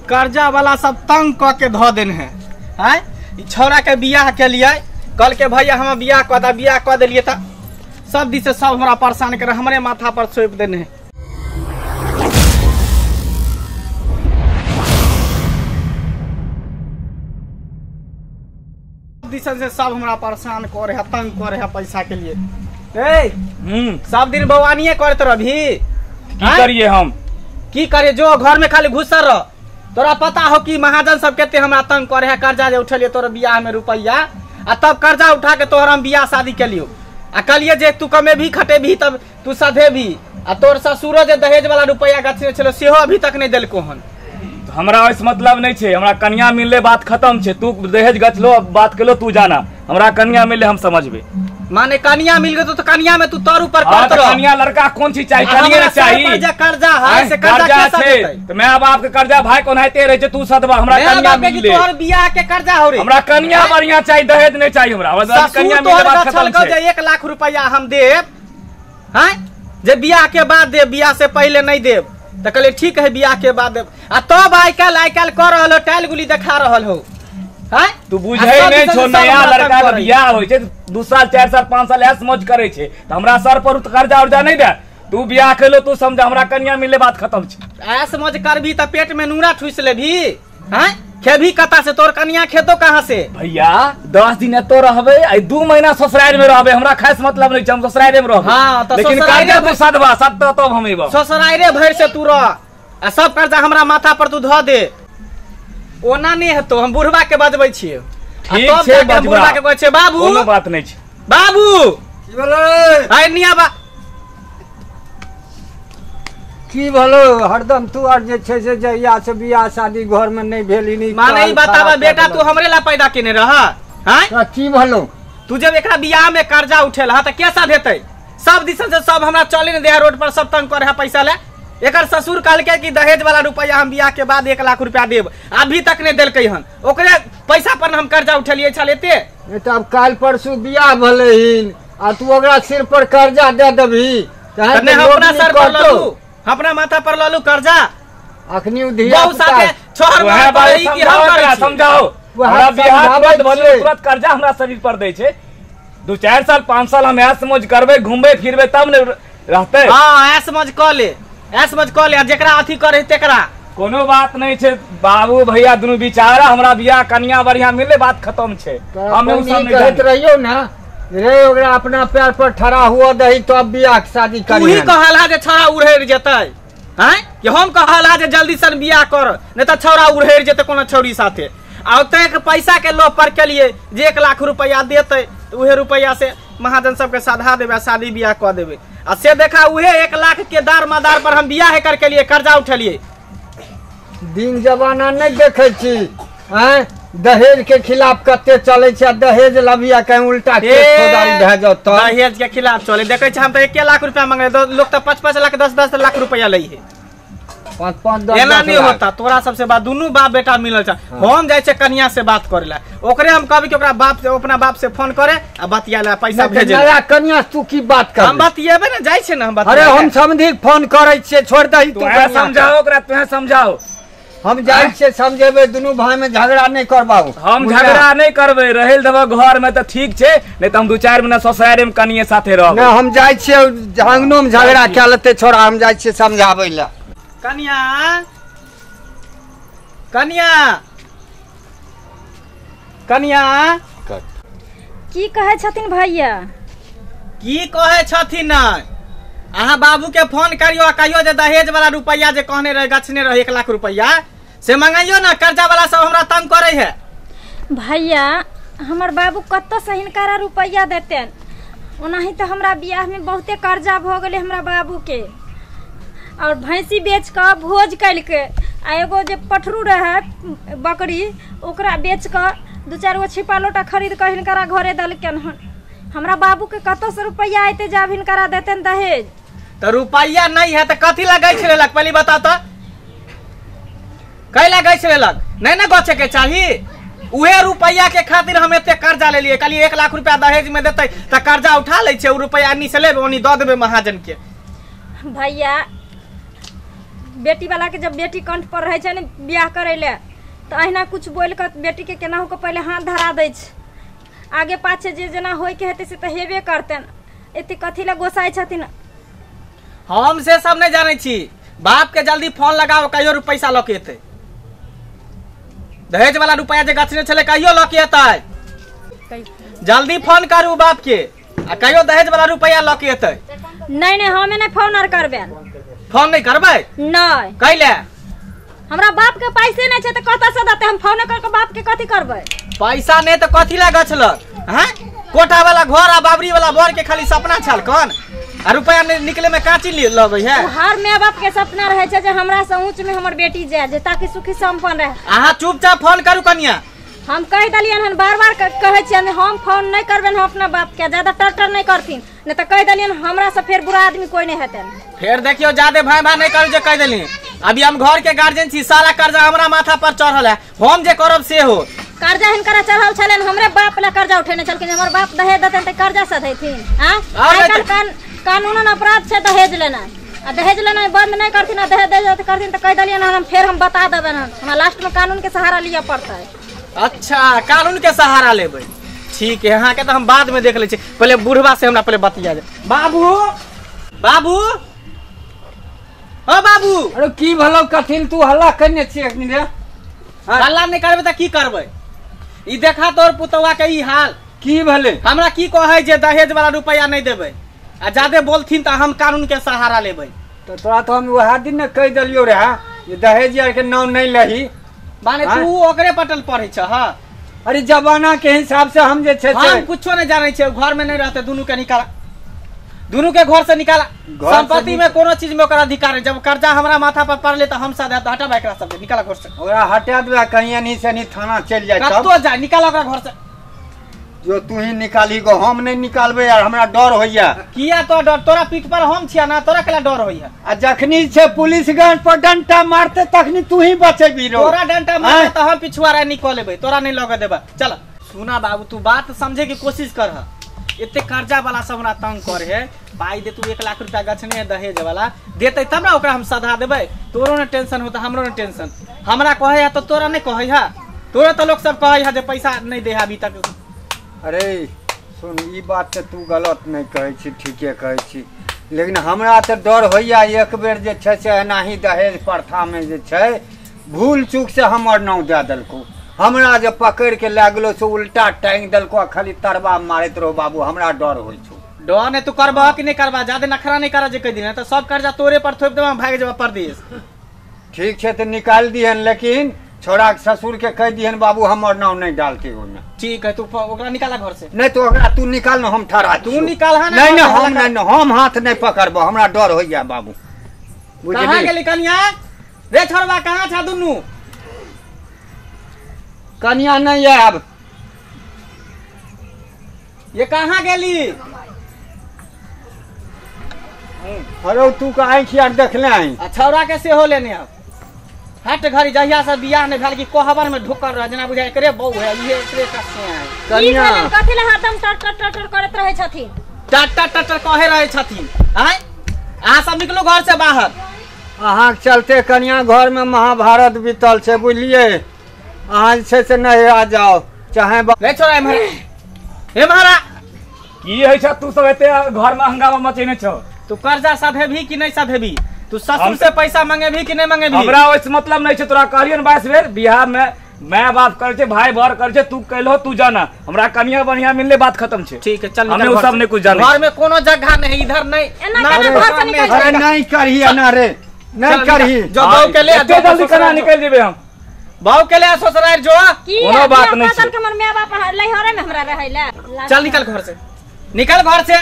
कर्जा वाला सब तंग क के धो देन है। छौरा के बियाह के लिए कल के भैया हम बियाह क दिलिये त सब दिस से सब हमरा परेशान करे, हमरे माथा पर सौंप देने है। दिसन से सब हमरा परेशान करे है, तंग करे है पैसा के लिए। सब दिन बवानिये करत रही। की करिए हम? की करे जो घर में खाली घुसर रह। तोरा पता हो कि महाजन सब केते हमरा तंग करे है। कर्जा जे उठलिए तोरा बियाह में रुपया आ तब कर्जा उठा के तोहर हम बियाह शादी के लियो आ कलिए जे तू कमे भी खटे भी तब तू सधे भी आ तोर ससुरो जे दहेज वाला रुपया गछने छलो सेहो अभी तक नहीं देलको हन। हमरा इस मतलब नहीं छे, हमरा कन्या मिलले बात खत्म छे। तू दहेज गछलो बात केलो तू जाना, हमरा कन्या मिलले हम समझबे। माने कन्या मिल गए तो कन्या में तू तोर ऊपर कन्या लड़का कौन चीज चाहिए? कन्या चाहिए। कर्जा है से कर्जा छे तो मैं अब आपके कर्जा भाई कोनाइते रहे छे तू सदवा हमरा कन्या मिलले। तोहर बियाह के कर्जा हो रे। हमरा कन्या बढ़िया चाहिए, दहेज नहीं चाहिए हमरा। कन्या मिलले बात खत्म छे। 1 लाख रुपया हम देब हैं जे बियाह के बाद देब, बियाह से पहले नहीं देब। त कहले ठीक है बियाह के बाद देब। आ तब आइ काल कर रहल टाइल गुली देखा रहल हो। तू बुझे नहीं छो, नया लड़का के बियाह होय छे 2 साल 4 साल 5 साल ऐस मौज करे छे त हमरा सर पर कर्जा उर्जा नहीं दे। तू बियाह केलो तू समझ, हमरा कन्या मिले बात खत्म छे। ऐस मौज करबी त पेट में नूरा ठुस लेभी हैं। खेबी कता से तोर कन्या खेतो कहां से? भैया 10 दिन तो रहबे, 2 महीना ससुराल में रहबे। हमरा खास मतलब नहीं छे, हम ससुराल में रहबे। हां त लेकिन कर्जा तू सदवा सब तब हम एबो ससुराल भर से तू रह आ सब कर्जा हमरा माथा पर तू ध दे। ओना नहीं हेतो, हम बुढ़वा के बजबै छियै। ठीक छे बुढ़वा के कहै छै बाबू कोनो बात नहीं छे। बाबू की बोले आइ निया बा की बोलो हरदम तू आर जे छे से जहिया से बियाह शादी घर में नहीं भेली नहीं माने ई बतावा बेटा तू हमरे ला पैदा केने रह हैं। की बोलो तू जब एकरा बियाह में कर्जा उठेल ह त कैसा देतै? सब दिसन से सब हमरा चले ने दे रोड पर सब तंग करे है पैसा ले। एकर ससुर कहलके कि दहेज वाला रुपया हम बियाह के बाद 1 लाख रुपया देब, अभी तक नहीं देलकै हन। ओकरे पैसा पर हम कर्जा उठलिए छलेते। तब काल परसू बियाह भले हिन आ तू ओकरा सिर पर कर्जा दे देबी तने अपना सर पर ललू, अपना माथा पर ललू कर्जा। अखनी उधिया बहु साथे छोहर मार पड़ी कि हम करे समझाओ। हमरा बियाह के भले तुरंत कर्जा हमरा शरीर पर दै छे। 2-4 साल 5 साल हम ऐस मौज करबे घूमबे फिरबे तब ने रहते। हां ऐस मौज क ले, ऐस मौज क ले। जेकरा अथी करे तेकरा कोनो बात नहीं छे। बाबू भैया दुनु बिचारा हमरा बियाह कन्या बढ़िया मिले बात खत्म छे। हम उ सब नहीं कहत रहियो ना रे ओकरा अपना पैर पर ठड़ा हुआ दही तो अब बियाह के शादी करी। तू ही कहला जे छौरा उड़ेर जेतै हैं कि हम कहला जे जल्दी से बियाह कर नहीं तो छौरा उड़ेर जेतै कोनो छौरी साथे। आ ओते के पैसा के लोभ पर के लिए जे 1 लाख रुपया देतै तो उहे रुपया से महाजन सबके साधा देबे, शादी बियाह क देबे। आ से देखा उहे 1 लाख के दार मदार पर हम बियाह करके लिए कर्जा उठलिए। दिन जमाना नहीं देखे छी हैं दहेज के खिलाफ कते चले छे। दहेज लबिया कहीं उल्टा केस फौजदारी भे जाओ तो दहेज के खिलाफ चले। देखे छ हम तो 1 लाख रुपया मांगे लोग तो 5-5 लाख 10-10 लाख रुपया लई है। 5-5 एना नहीं होता। तोरा सबसे बात दुनू बाप बेटा मिलल छ। हम जाय छे कन्या से बात करेला, ओकरे हम कहबी कि ओकरा बाप से अपना बाप से फोन करे आ बतियाला पैसा भेजे। नया कन्या तू की बात कर? हम बतियेबे ना जाय छे ना हम अरे हम समझी फोन करे छे छोड़ दही तू समझाओ ओकरा, तू समझाओ। हम जाय छे समझेबे दुनू भाई में झगड़ा नहीं करबाऊ। हम झगड़ा नहीं करबे, रहेल देबो घर में तो ठीक छे, नहीं तो हम 2-4 महीना ससुराल में कनिए साथे रहब। ना हम जाय छे आंगनो में झगड़ा के लेते छोड़ा, हम जाय छे समझाबै ला। कन्या कन्या कन्या की कहे छथिन भैया? की कहे छथिन? अहाँ बाबू के फोन करियो, कहियो जे दहेज वाला रुपया जे कहने रहे गछने रहे 1 लाख रुपया से मंगाइयो ना। कर्जा वाला सब हमरा तंग करे है। भैया हमर बाबू कत्तो से हिनकारा रुपया देतेन, ओनाही तो हमरा बियाह में बहुते कर्जा भ गेले हमरा बाबू के। और भैंसी बेच कर भोज कैल के आ एगो जे पठरू रहे बकरी ओकरा बेच कर 2-4 गो छिपा लोटा खरीद कर हिनकारा घरे दलकेन हन। हमरा बाबू के कत्तो से रुपया आते जाब हिनकारा देतेन दहेज। तो रुपया नहीं है तो कथी लगे छेलक पहले बता तो? कै लगे छेलक? नहीं ना गछे के चाहिए। उहे रुपया के खातिर हम एते कर्जा ले लिए। कल 1 लाख रुपया दहेज में देते तो कर्जा उठा ले। उ रुपया अन्नी से लेबे ओनी द देबे महाजन के। भैया बेटी वाला के जब बेटी कंठ पर रहे ने बियाह करे ले तो अहिना कुछ बोल कर बेटी के केनाहू के पहले हाथ धरा दे आगे पाछे जे जना होय के हेते से तो हेबे करते एते कथी ला गोसाई छथिन। हम से सब नहीं जाने छी। बाप के जल्दी फोन लगाओ कहियो पैसा लऽ के एतै। दहेज वाला रुपया जे गछने छले कहियो लऽ के एतै। जल्दी फोन करू बाप के आ कहियो दहेज वाला रुपया लऽ के एतै। नहीं हमें नहीं फोन आर करबे। फोन नहीं करबै? नहीं। कैले? हमरा बाप के पैसे नहीं छे त कत से देते हम फोन करके बाप के कथी करबै? पैसा नहीं तो कथी ला गछलक? हैं? कोठा वाला घर आ बाबरी वाला बर के खाली सपना छल कौन? आ रुपया निकले में काची लगे है? हर माय बाप के सपना रहे छे जे हमरा से ऊंच में हमर बेटी जाए जे ताकि सुखी संपन्न रहे। आहा चुपचाप फोन करू कनिया। हम कह दलियन हन बार-बार कहे छियन हम फोन नहीं करबेन हम अपना बाप के ज्यादा टर्टर नहीं करथिन नहीं तो कह दलियन हमरा से फिर बुरा आदमी कोई नहीं हेतन। फिर देखियो ज्यादा भाई नहीं करू जे कह देली। अभी हम घर के गार्जियन छी सारा कर्जा हमरा माथा पर चढ़ल है हम जे करब से हो। कर्जा हिनकरा चढ़ल छलन हमरे बाप ला कर्जा उठेने छलकिन हमर बाप दहेज देतन त कर्जा से देथिन। हां आजकल कानूनन अपराध छे दहेज लेना आ दहेज लेना बंद नहीं करथिन आ दहेज दे करथिन त कह दलियन हम फिर हम बता देबन हमरा लास्ट में कानून के सहारा लिया पड़ता है। अच्छा कानून के सहारा लेबै ठीक है। यहाँ के तो हम बाद में देख ले पहले बुढ़वा से हमरा पहले बतिया जाए। बाबू बाबू ओ बाबू अरे की भलो कथिन तू हल्ला करने छी अखनी रे? हल्ला नहीं करबे त की करबै? ई देखा तोर पुतवा के ई हाल की भले हमरा की कहे जे दहेज वाला रुपया नहीं देबै आ ज्यादा बोलथिन त हम कानून के सहारा लेबै। तो तोरा तो हम वह दिन न कह दलियो रे ये दहेज यार के नाम नहीं लही माने तू ओकरे पटल पढ़े छ। हां अरे जमाना के हिसाब से हम जे छे हम कुछो नहीं जाने छे। घर में नहीं रहते दोनों के निकाला दोनों के घर से निकाला संपत्ति में कोनो चीज में ओकर अधिकार है। जब कर्जा हमरा माथा पर पड़ले तो हम साथ हटाबे एकरा सब निकाला घर से। ओकरा हटा देबे कहीं नहीं से नहीं थाना चल जाए तब तो जा निकाला ओकरा घर से। जो तू ही निकाली गो हम नहीं निकालबे यार हमरा डर होइया। किया तो डर? तोरा पीठ पर हम छिया ना तोरा केला डर होइया? आ जखनी से पुलिस गन पर डंटा मारते तखनी तू ही बचेबी रो। तोरा डंटा मारते तो हम पिछुआरा निकल लेबे तोरा नहीं लगे देबा। चल सुना बाबू तू बात समझे की कोशिश कर। इतने कर्जा वाला सब हमरा तंग करे है पाई दे तू 1 लाख रुपया गछने दहेज वाला देते तब ना ओकरा हम सधा देबे। तोरो ने टेंशन होता हमरो ने टेंशन। हमरा कहे है तो तोरा नहीं कहे है? तोरा तो लोग सब कहे है जे पैसा नहीं दे अभी तक। अरे सुन ई बात तो तू गलत नहीं कहे छी ठीके कहे छी लेकिन हमरा तो डर होइया एक बेर जे छे से एनाही दहेज प्रथा में जे छे भूल चूक से हमर नाम दे देलको हमरा जे पकड़ के ले गेलो से उल्टा टांग देलको खाली तरबा मारत रहो बाबू हमरा डर होई छो। डर ने तू करबा कि नहीं करबा ज्यादा नखरा नहीं करा जे कह दिन तो सब कर्जा तोरे पर थोप देबा भाग जेबा परदेश। ठीक है तो निकाल दिहन लेकिन छोड़ा के ससुर के कह दिहन बाबू हमर नाम नहीं डालते हो ना। ठीक है तू ओकरा निकाला घर से। नहीं तो ओकरा तू निकाल ना हम ठहरा तू निकाल है नहीं हम हाथ नहीं पकड़बो हमरा डर होइया बाबू। कहां गेली कनिया रे छोड़वा कहां छ दुनु? कनिया नहीं है अब ये कहां गेली? अरे तू का आंख यार देखले आई छौरा के से हो लेने अब हट घरी जहिया से बियाह ने भेल की कोहबर में ढुकल रह जना बुझाय करे बहु है ये एकरे कसे है। कनिया कथि ले हाथम टट करत रहे छथिन? टट कहे रहे छथिन आय आ सब निकलो घर से बाहर। अहाँ के चलते कनिया घर में महाभारत बीतल छे बुझलिए। अहाँ से नहीं आ जाओ चाहे रे छोरा हे महारा की है छ तू सब एते घर में हंगामा मचेने छ? तू कर्जा सधे भी कि नहीं सधे भी? तू ससुर से पैसा मांगे भी कि नहीं मांगे भी? हमरा ओइस मतलब नहीं छ। तोरा कहलियन 22 बेर बियाह में मैं बात कर छे भाई बर कर छे तू कहलो तू जाना हमरा कनिया बढ़िया मिलले बात खत्म छे। ठीक है चल हमें सब ने कुछ जाने घर में कोनो जगह नहीं इधर नहीं घर से निकल। अरे नहीं करही ना रे नहीं करही जो बहू के ले एते जल्दी कना निकल जेबे हम बहू के ले ससुराल जो कोनो बात नहीं छे। हमर माय बाप लहरे में हमरा रहैला। चल निकल घर से निकल घर से।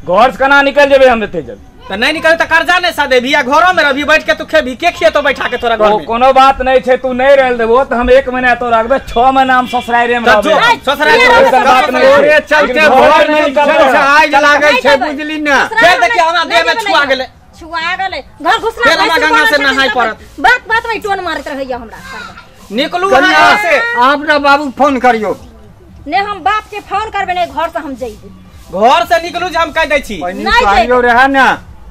घर से कना निकल जेबे हम एते जल्दी तो नहीं निकल तो कर्जा नहीं सदे भी घरों में रही बैठ के तू खेबी के खिए तो बैठा के तोरा घर में कोनो बात नहीं छे। तू नहीं रहल देबो तो हम 1 महीना तो रखबे 6 महीना हम ससुराल में रहबे। ससुराल बात नहीं ओरे चलते घर में से आग लागे छे बुझली ना। फिर देखिए हमरा देह में छुआ गेले घर घुसरा फिर हमरा गंगा से नहाई पड़त। बात में टोन मारत रहैया हमरा। निकलू कनिया यहाँ से। आप ना बाबू फोन करियो ने हम बाप के फोन करबे ने घर से हम जइबे। घर से निकलू जे हम कह दै छी। नहीं कहियो रहा ना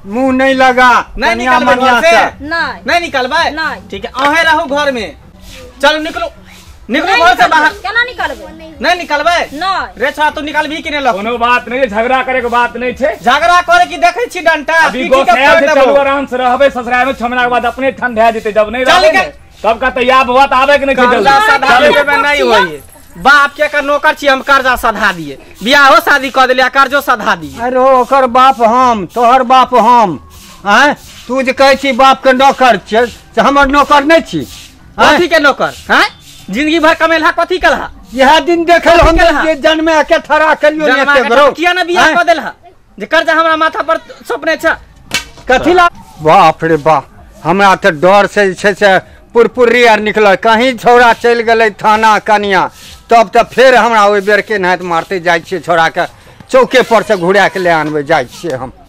मुंह नहीं लगा नहीं कन्या निकलबै मनिया घर से? से। नहीं नहीं निकलबै नहीं। ठीक है अहे रहू घर में। चलो निकलो निकलो नहीं घर से निकलबै। बाहर। केना निकलबै? नहीं निकलबै नहीं रे छा तू निकलबी कि नहीं लग कोनो बात नहीं है, झगड़ा करे के बात नहीं छे। झगड़ा करे की देखे छी डंटा अभी पीठी के गोसाया फोड़ से देबो। चलू आराम से रहबे ससुराल में 6 महीना के बाद अपने ठंडा जेते जब नहीं चल रहबे के- ने, तब का तैयार हुआ त आवे के नहीं जल्दी। कर्जा सधाबे चल। में नहीं होई बाप के का नौकर छी हम कर्जा सधा दिए बियाहो शादी कर दिलिया कर्जो सधा दिए। अरे ओकर बाप हम तोहर बाप हम हैं तू जे कहै छी बाप के नौकर छियै से हमर नौकर नहीं छी हैं? कथी के नौकर हैं जिंदगी भर कमेलहा कथी कलहा यह दिन देखल हम केलहा? जे जन्मे के ठरा कलियो ने जनमा एते के बरो किया ना बियाह कर देलहा जे कर्जा हमरा माथा पर सपने छ। कथी ला बाप रे बाप हमरा तो डर से जे छै से पुरपुरी आर निकल कहीं छौड़ा चल गए थाना कनिया तब तो फिर हमरा ओहि बेर के नाहत मारते जाइ छियै छौड़ा के चौके पर से घुरा के ले आनबे जाइ छियै हम।